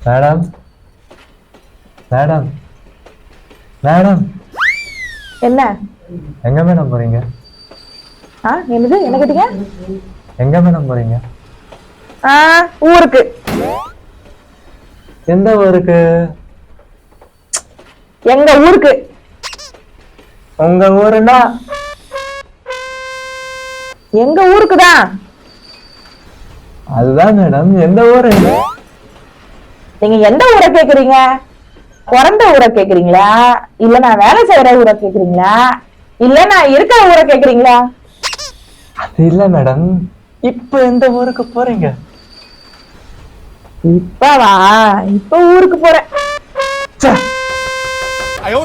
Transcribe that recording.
Madam madam madam என்ன? எங்க madam போறீங்க? என்னது என்ன கேட்டீங்க? எங்க மேடம் போறீங்க? ஊருக்கு. எந்த ஊருக்கு? எங்க ஊருக்கு. உங்க ஊருன்னா எங்க ஊருக்குதான். அதுதான் மேடம், எந்த ஊரு? நீங்க எந்த ஊரை கேக்குறீங்க? பிறந்த ஊரை கேக்குறீங்களா, இல்ல நான் வேலை செய்யற ஊரை கேக்குறீங்களா, இல்ல நான் இருக்கிற ஊரை கேக்குறீங்களா? அது இல்ல மேடம், இப்ப எந்த ஊருக்கு போறீங்க? இப்பவா? இப்ப ஊருக்கு போறேன். ஐயோ